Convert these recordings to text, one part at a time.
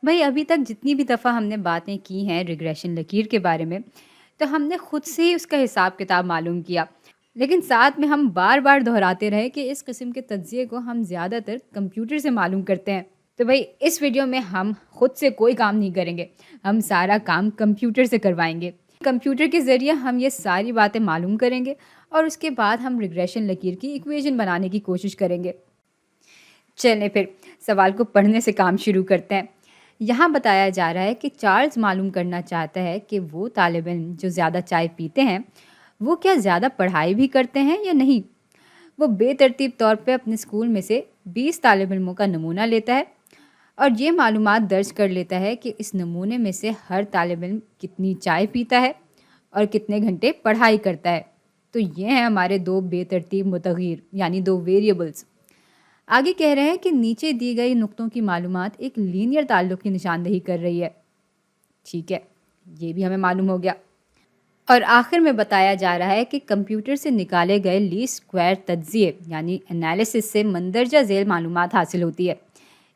भाई अभी तक जितनी भी दफ़ा हमने बातें की हैं रिग्रेशन लकीर के बारे में, तो हमने खुद से ही उसका हिसाब किताब मालूम किया। लेकिन साथ में हम बार-बार दोहराते रहे कि इस किस्म के तज्ज़िये को हम ज़्यादातर कंप्यूटर से मालूम करते हैं। तो भई इस वीडियो में हम खुद से कोई काम नहीं करेंगे, हम सारा काम कंप्यूटर से करवाएँगे। कंप्यूटर के ज़रिए हम ये सारी बातें मालूम करेंगे और उसके बाद हम रिग्रेशन लकीर की इक्वेशन बनाने की कोशिश करेंगे। चलें फिर सवाल को पढ़ने से काम शुरू करते हैं। यहाँ बताया जा रहा है कि चार्ल्स मालूम करना चाहता है कि वो तालिब इल्म जो ज़्यादा चाय पीते हैं, वो क्या ज़्यादा पढ़ाई भी करते हैं या नहीं? वो बेतरतीब तौर पे अपने स्कूल में से 20 तालिब इल्मों का नमूना लेता है और ये मालूमात दर्ज कर लेता है कि इस नमूने में से हर तालिब इल्म कितनी चाय पीता है और कितने घंटे पढ़ाई करता है। तो ये हैं हमारे 2 बेतरतीब मुतग़िर यानी 2 वेरिएबल्स। आगे कह रहे हैं कि नीचे दी गई नुक्तों की मालूमात एक लीनियर ताल्लुक़ की निशानदही कर रही है। ठीक है, ये भी हमें मालूम हो गया। और आखिर में बताया जा रहा है कि कंप्यूटर से निकाले गए लीस्ट स्क्वायर तज्ज़िये यानी एनालिसिस से मंदरजा ज़ेल मालूमात हासिल होती है।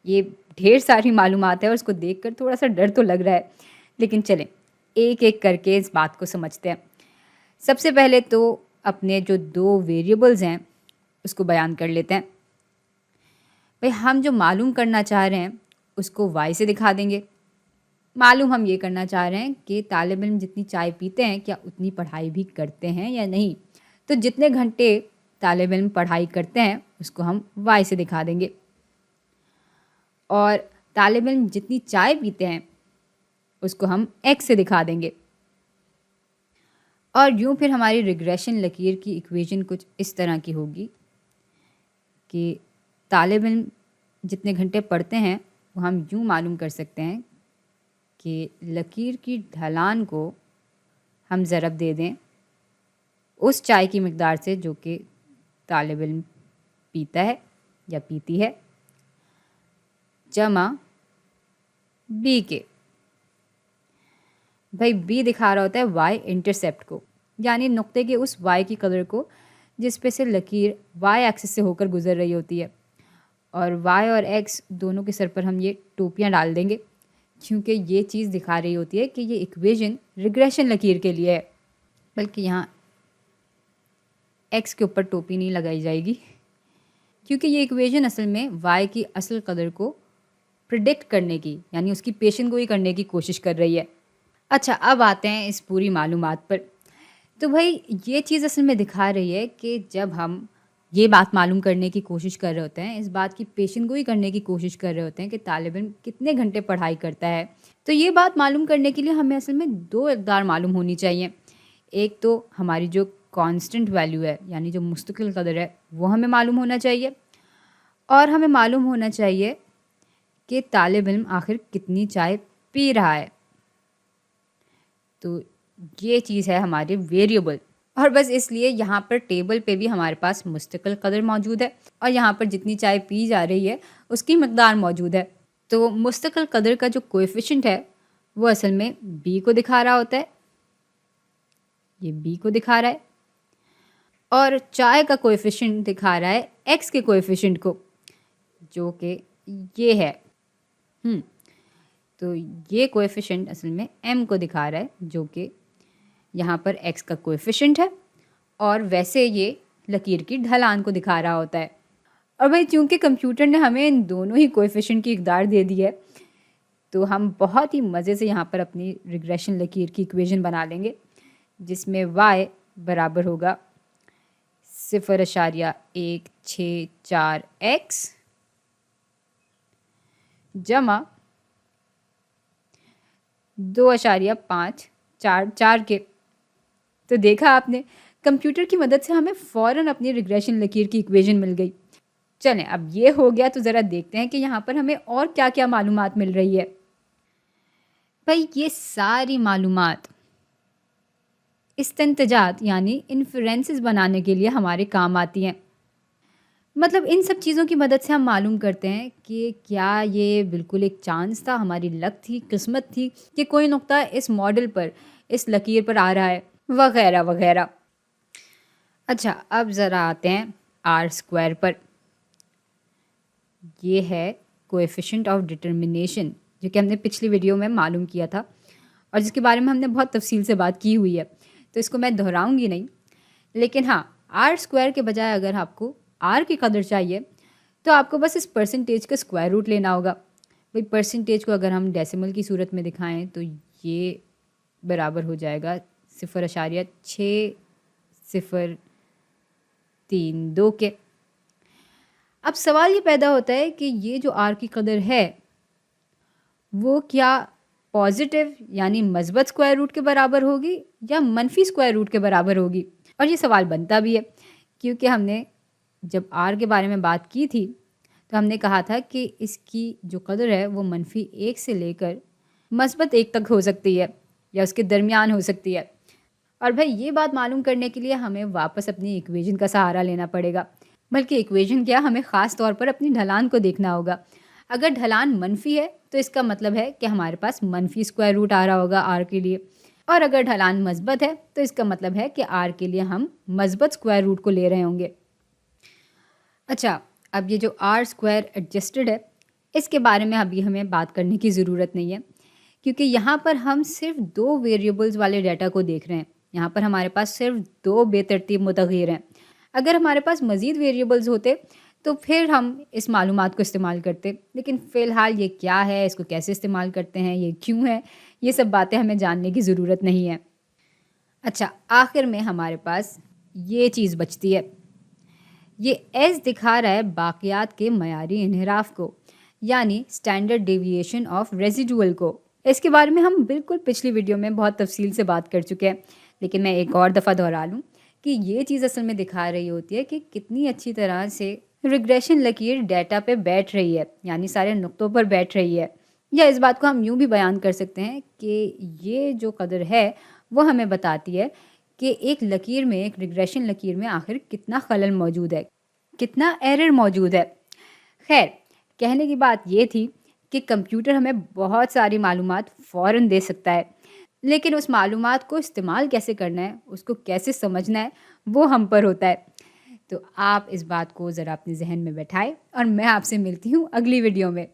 ये ढेर सारी मालूमात है और उसको देखकर थोड़ा-सा डर तो लग रहा है। लेकिन चलें, एक-एक करके इस बात को समझते हैं। सबसे पहले तो अपने जो 2 वेरिएबल्स हैं, उसको बयान कर लेते हैं। भाई हम जो मालूम करना चाह रहे हैं उसको वाई से दिखा देंगे। मालूम हम ये करना चाह रहे हैं कि तालिब इल्म जितनी चाय पीते हैं क्या उतनी पढ़ाई भी करते हैं या नहीं। तो जितने घंटे तालिब इल्म पढ़ाई करते हैं उसको हम वाई से दिखा देंगे और तालिब इल्म जितनी चाय पीते हैं उसको हम एक्स से दिखा देंगे। और यूँ फिर हमारी रिग्रेशन लकीर की इक्वेशन कुछ इस तरह की होगी कि तालिब इल्म जितने घंटे पढ़ते हैं वो हम यूँ मालूम कर सकते हैं कि लकीर की ढलान को हम ज़रब दे दें उस चाय की मिक़दार से जो कि तालिब इल्म पीता है या पीती है, जमा बी के। भाई बी दिखा रहा होता है वाई इंटरसेप्ट को, यानी नुक्ते के उस वाई की कदर को जिस पे से लकीर वाई एक्सिस से होकर गुजर रही होती है। और वाई और एक्स दोनों के सर पर हम ये टोपियाँ डाल देंगे क्योंकि ये चीज़ दिखा रही होती है कि ये इक्वेशन रिग्रेशन लकीर के लिए है। बल्कि यहाँ एक्स के ऊपर टोपी नहीं लगाई जाएगी क्योंकि ये इक्वेशन असल में वाई की असल कदर को प्रिडिक्ट करने की यानी उसकी पेशन गोई करने की कोशिश कर रही है। अच्छा, अब आते हैं इस पूरी मालूमात पर। तो भाई ये चीज़ असल में दिखा रही है कि जब हम ये बात मालूम करने की कोशिश कर रहे होते हैं, इस बात की पेशेनगोई करने की कोशिश कर रहे होते हैं कि तालिब इल्म कितने घंटे पढ़ाई करता है, तो ये बात मालूम करने के लिए हमें असल में 2 इक़दार मालूम होनी चाहिए। एक तो हमारी जो कांस्टेंट वैल्यू है यानी जो मुस्तकिल कदर है वो हमें मालूम होना चाहिए और हमें मालूम होना चाहिए कि तालिब इल्म आखिर कितनी चाय पी रहा है। तो ये चीज़ है हमारे वेरिएबल और बस इसलिए यहाँ पर टेबल पे भी हमारे पास मुस्तकिल कदर मौजूद है और यहाँ पर जितनी चाय पी जा रही है उसकी मकदार मौजूद है। तो मुस्तकिल कदर का जो कोएफ़िशिएंट है वो असल में बी को दिखा रहा होता है, ये बी को दिखा रहा है और चाय का कोएफ़िशिएंट दिखा रहा है एक्स के कोएफ़िशिएंट को जो कि ये है। तो ये कोएफ़िशिएंट असल में m को दिखा रहा है जो कि यहाँ पर x का कोएफ़िशिएंट है और वैसे ये लकीर की ढलान को दिखा रहा होता है। और भाई चूँकि कंप्यूटर ने हमें इन दोनों ही कोएफ़िशिएंट की इक़दार दे दी है तो हम बहुत ही मज़े से यहाँ पर अपनी रिग्रेशन लकीर की इक्वेशन बना लेंगे जिसमें y बराबर होगा 0.164x जमा 2.544 के। तो देखा आपने, कंप्यूटर की मदद से हमें फ़ौरन अपनी रिग्रेशन लकीर की इक्वेशन मिल गई। चलें, अब ये हो गया तो ज़रा देखते हैं कि यहाँ पर हमें और क्या-क्या मालूमात मिल रही है। भाई ये सारी मालूमात इस्तिंतजात यानी इन्फरेंसेस बनाने के लिए हमारे काम आती हैं। मतलब इन सब चीज़ों की मदद से हम मालूम करते हैं कि क्या ये बिल्कुल एक चांस था, हमारी लक थी, किस्मत थी कि कोई नुक्ता इस मॉडल पर, इस लकीर पर आ रहा है, वगैरह वगैरह। अच्छा, अब ज़रा आते हैं आर स्क्वायर पर। ये है कोएफ़िशिएंट ऑफ डिटर्मिनेशन जो कि हमने पिछली वीडियो में मालूम किया था और जिसके बारे में हमने बहुत तफसील से बात की हुई है, तो इसको मैं दोहराऊंगी नहीं। लेकिन हाँ, आर स्क्वायर के बजाय अगर आपको आर की कदर चाहिए तो आपको बस इस परसेंटेज का स्क्वायर रूट लेना होगा। भाई परसेंटेज को अगर हम डेसिमल की सूरत में दिखाएं तो ये बराबर हो जाएगा 0.6032 के। अब सवाल ये पैदा होता है कि ये जो आर की कदर है वो क्या पॉजिटिव यानी मस्बत स्क्वायर रूट के बराबर होगी या मनफी स्क्वायर रूट के बराबर होगी। और ये सवाल बनता भी है क्योंकि हमने जब आर के बारे में बात की थी तो हमने कहा था कि इसकी जो कदर है वो -1 से लेकर मस्बत 1 तक हो सकती है या उसके दरमियान हो सकती है। और भाई ये बात मालूम करने के लिए हमें वापस अपनी इक्वेशन का सहारा लेना पड़ेगा, बल्कि इक्वेशन क्या, हमें ख़ास तौर पर अपनी ढलान को देखना होगा। अगर ढलान मनफी है तो इसका मतलब है कि हमारे पास मनफी स्क्वायर रूट आ रहा होगा आर के लिए, और अगर ढलान मस्बत है तो इसका मतलब है कि आर के लिए हम मस्बत स्क्वायर रूट को ले रहे होंगे। अच्छा, अब ये जो आर स्क्वायर एडजस्टेड है इसके बारे में अभी हमें बात करने की ज़रूरत नहीं है क्योंकि यहाँ पर हम सिर्फ 2 वेरिएबल्स वाले डाटा को देख रहे हैं। यहाँ पर हमारे पास सिर्फ 2 बेतरतीब मुतग़य्यर हैं। अगर हमारे पास मज़ीद वेरिएबल्स होते तो फिर हम इस मालूमात को इस्तेमाल करते, लेकिन फ़िलहाल ये क्या है, इसको कैसे इस्तेमाल करते हैं, ये क्यों है, ये सब बातें हमें जानने की ज़रूरत नहीं है। अच्छा, आखिर में हमारे पास ये चीज़ बचती है। ये एस दिखा रहा है बाक़ियात के मयारी इन्हिराफ को, यानी स्टैंडर्ड डेविएशन ऑफ रेसिडुअल को। इसके बारे में हम बिल्कुल पिछली वीडियो में बहुत तफसील से बात कर चुके हैं, लेकिन मैं एक और दफ़ा दोहरा लूँ कि ये चीज़ असल में दिखा रही होती है कि कितनी अच्छी तरह से रिग्रेशन लकीर डेटा पे बैठ रही है, यानी सारे नुक्तों पर बैठ रही है। या इस बात को हम यूँ भी बयान कर सकते हैं कि ये जो कदर है वो हमें बताती है कि एक लकीर में, एक रिग्रेशन लकीर में आखिर कितना खलल मौजूद है, कितना एरर मौजूद है। खैर, कहने की बात ये थी कि कंप्यूटर हमें बहुत सारी मालूमात फ़ौरन दे सकता है, लेकिन उस मालूमात को इस्तेमाल कैसे करना है, उसको कैसे समझना है, वो हम पर होता है। तो आप इस बात को ज़रा अपने जहन में बैठाएं और मैं आपसे मिलती हूँ अगली वीडियो में।